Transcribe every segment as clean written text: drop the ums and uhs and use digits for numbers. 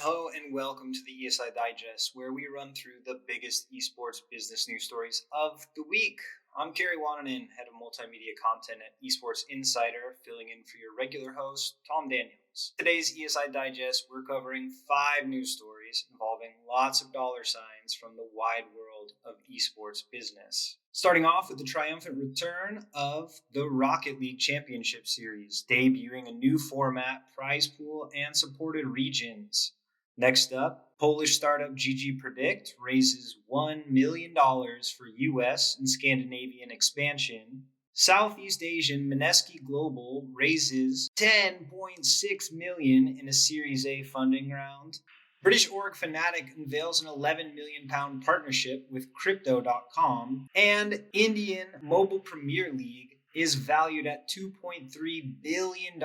Hello and welcome to the ESI Digest, where we run through the biggest esports business news stories of the week. I'm Kerry Wananen, head of multimedia content at Esports Insider, filling in for your regular host, Tom Daniels. Today's ESI Digest, we're covering 5 news stories involving lots of dollar signs from the wide world of esports business. Starting off with the triumphant return of the Rocket League Championship Series, debuting a new format, prize pool, and supported regions. Next up, Polish startup GGPredict raises $1 million for US and Scandinavian expansion. Southeast Asian Mineski Global raises $10.6 million in a Series A funding round. British org Fnatic unveils an £11 million partnership with Crypto.com. And Indian Mobile Premier League is valued at $2.3 billion.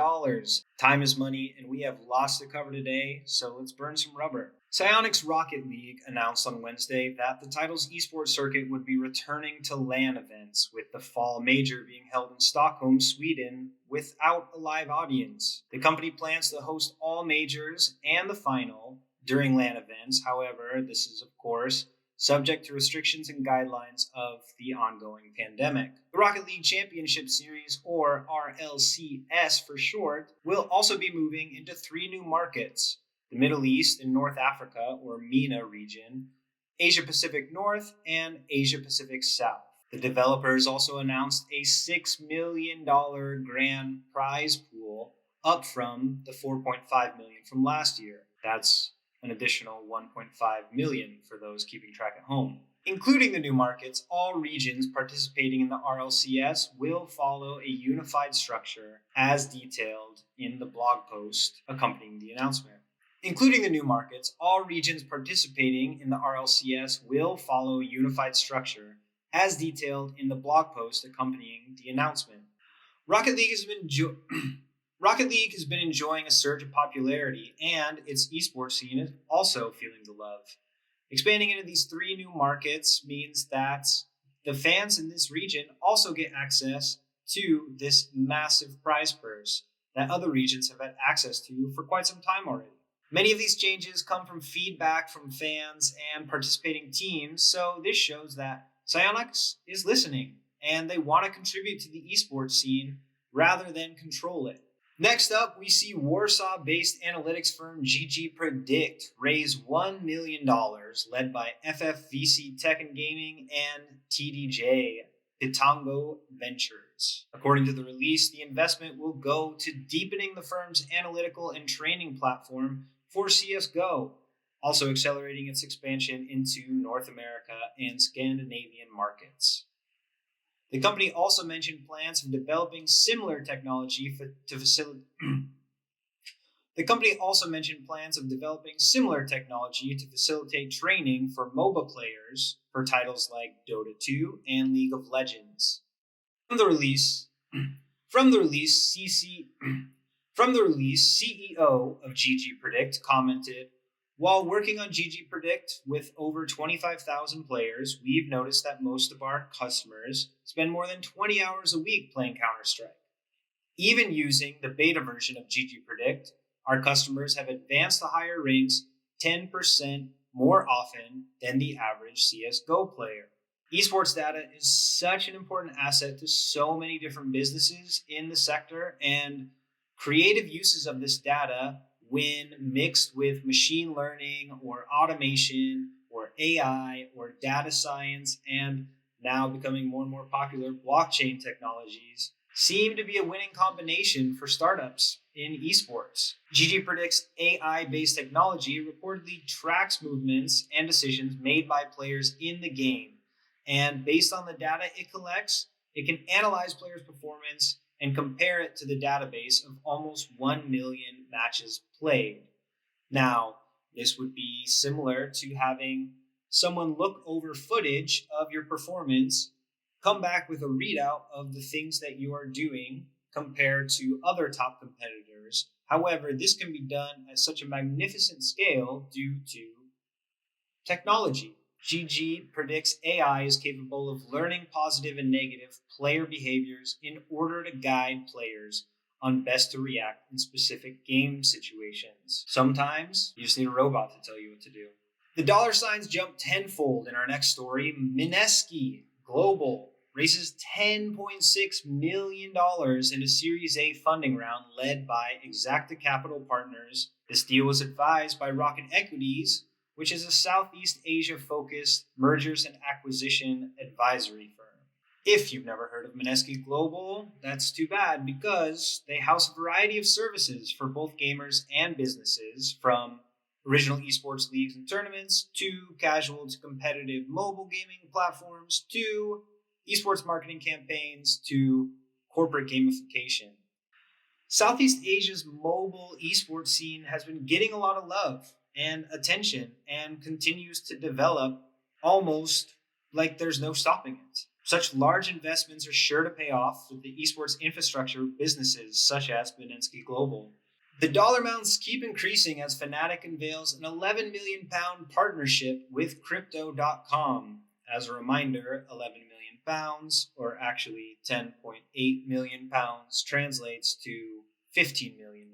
Time is money, and we have lots to cover today, so let's burn some rubber. Psyonix's Rocket League announced on Wednesday that the title's esports circuit would be returning to LAN events, with the fall major being held in Stockholm, Sweden, without a live audience. The company plans to host all majors and the final during LAN events. However, this is, of course, subject to restrictions and guidelines of the ongoing pandemic. The Rocket League Championship Series, or RLCS for short, will also be moving into 3 new markets: the Middle East and North Africa, or MENA region, Asia Pacific North, and Asia Pacific South. The developers also announced a $6 million grand prize pool, up from the $4.5 million from last year. That's an additional $1.5 million for those keeping track at home. Including the new markets, all regions participating in the RLCS will follow a unified structure as detailed in the blog post accompanying the announcement. Including the new markets, all regions participating in the RLCS will follow a unified structure as detailed in the blog post accompanying the announcement. Rocket League has been enjoying a surge of popularity, and its esports scene is also feeling the love. Expanding into these 3 new markets means that the fans in this region also get access to this massive prize purse that other regions have had access to for quite some time already. Many of these changes come from feedback from fans and participating teams, so this shows that Psyonix is listening, and they want to contribute to the esports scene rather than control it. Next up, we see Warsaw-based analytics firm GGPredict raise $1 million, led by FFVC Tech and Gaming and TDJ, Pitango Ventures. According to the release, the investment will go to deepening the firm's analytical and training platform for CSGO, also accelerating its expansion into North America and Scandinavian markets. The company also mentioned plans of developing similar technology to facilitate training for MOBA players for titles like Dota 2 and League of Legends. From the release, CEO of GGPredict commented, "While working on GGPredict with over 25,000 players, we've noticed that most of our customers spend more than 20 hours a week playing Counter-Strike. Even using the beta version of GGPredict, our customers have advanced to higher ranks 10% more often than the average CSGO player." Esports data is such an important asset to so many different businesses in the sector, and creative uses of this data, when mixed with machine learning or automation or AI or data science, and now becoming more and more popular blockchain technologies, seem to be a winning combination for startups in esports. GGPredict's AI-based technology reportedly tracks movements and decisions made by players in the game, and based on the data it collects, it can analyze players' performance and compare it to the database of almost 1 million matches played. Now, this would be similar to having someone look over footage of your performance, come back with a readout of the things that you are doing compared to other top competitors. However, this can be done at such a magnificent scale due to technology. GGPredict's AI is capable of learning positive and negative player behaviors in order to guide players on best to react in specific game situations. Sometimes you just need a robot to tell you what to do. The dollar signs jump tenfold in our next story. Mineski Global raises $10.6 million in a Series A funding round led by Exacta Capital Partners. This deal was advised by Rocket Equities, which is a Southeast Asia-focused mergers and acquisition advisory firm. If you've never heard of Mineski Global, that's too bad, because they house a variety of services for both gamers and businesses, from original esports leagues and tournaments to casual to competitive mobile gaming platforms to esports marketing campaigns to corporate gamification. Southeast Asia's mobile esports scene has been getting a lot of love and attention and continues to develop almost like there's no stopping it. Such large investments are sure to pay off with the esports infrastructure businesses such as Mineski Global. The dollar amounts keep increasing as Fnatic unveils an £11 million partnership with Crypto.com. As a reminder, £11 million, or actually £10.8 million, translates to $15 million.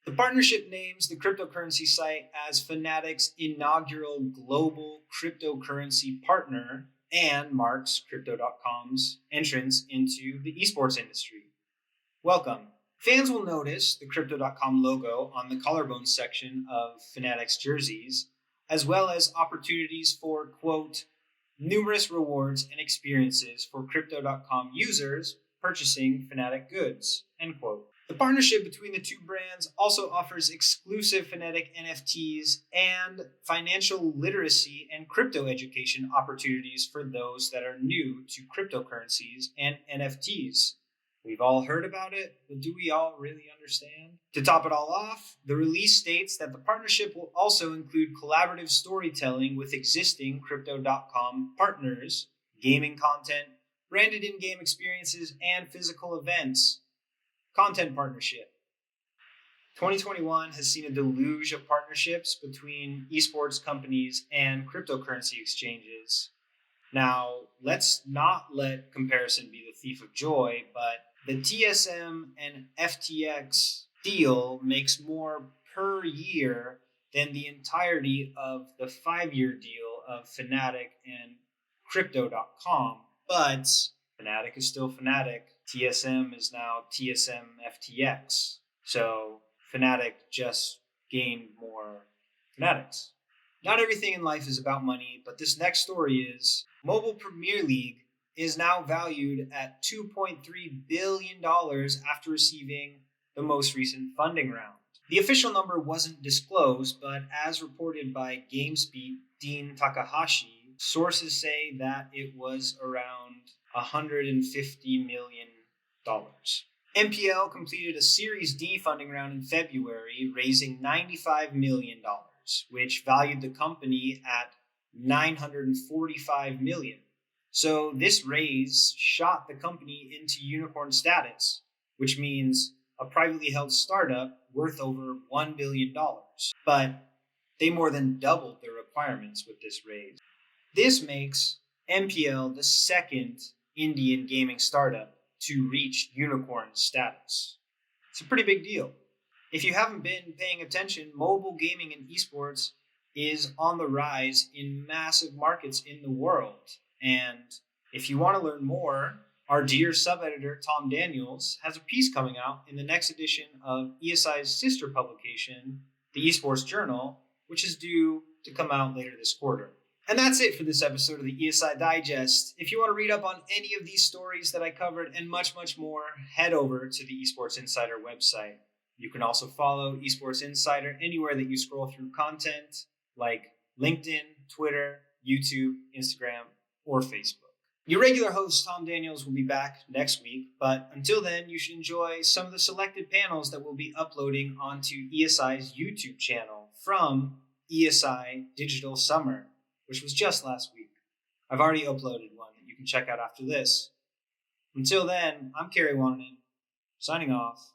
The partnership names the cryptocurrency site as Fnatic's inaugural global cryptocurrency partner and marks Crypto.com's entrance into the esports industry. Welcome. Fans will notice the Crypto.com logo on the collarbone section of Fnatic's jerseys, as well as opportunities for, quote, numerous rewards and experiences for Crypto.com users purchasing Fnatic goods, end quote. The partnership between the two brands also offers exclusive Fnatic NFTs and financial literacy and crypto education opportunities for those that are new to cryptocurrencies and NFTs. We've all heard about it, but do we all really understand? To top it all off, the release states that the partnership will also include collaborative storytelling with existing Crypto.com partners, gaming content, branded in-game experiences, and physical events. Content partnership. 2021 has seen a deluge of partnerships between esports companies and cryptocurrency exchanges. Now, let's not let comparison be the thief of joy, but the TSM and FTX deal makes more per year than the entirety of the 5-year deal of Fnatic and Crypto.com. But Fnatic is still Fnatic. TSM is now TSM FTX. So Fnatic just gained more Fnatics. Not everything in life is about money, but this next story is. Mobile Premier League is now valued at $2.3 billion after receiving the most recent funding round. The official number wasn't disclosed, but as reported by GamesBeat Dean Takahashi, sources say that it was around $150 million. MPL completed a Series D funding round in February, raising $95 million, which valued the company at $945 million. So this raise shot the company into unicorn status, which means a privately held startup worth over $1 billion. But they more than doubled their requirements with this raise. This makes MPL the second Indian gaming startup to reach unicorn status. It's a pretty big deal. If you haven't been paying attention, mobile gaming and esports is on the rise in massive markets in the world. And if you want to learn more, our dear sub-editor Tom Daniels has a piece coming out in the next edition of ESI's sister publication, the Esports Journal, which is due to come out later this quarter. And that's it for this episode of the ESI Digest. If you want to read up on any of these stories that I covered and much, much more, head over to the Esports Insider website. You can also follow Esports Insider anywhere that you scroll through content like LinkedIn, Twitter, YouTube, Instagram, or Facebook. Your regular host, Tom Daniels, will be back next week, but until then, you should enjoy some of the selected panels that we'll be uploading onto ESI's YouTube channel from ESI Digital Summer, which was just last week. I've already uploaded one that you can check out after this. Until then, I'm Kerry Wananen, signing off.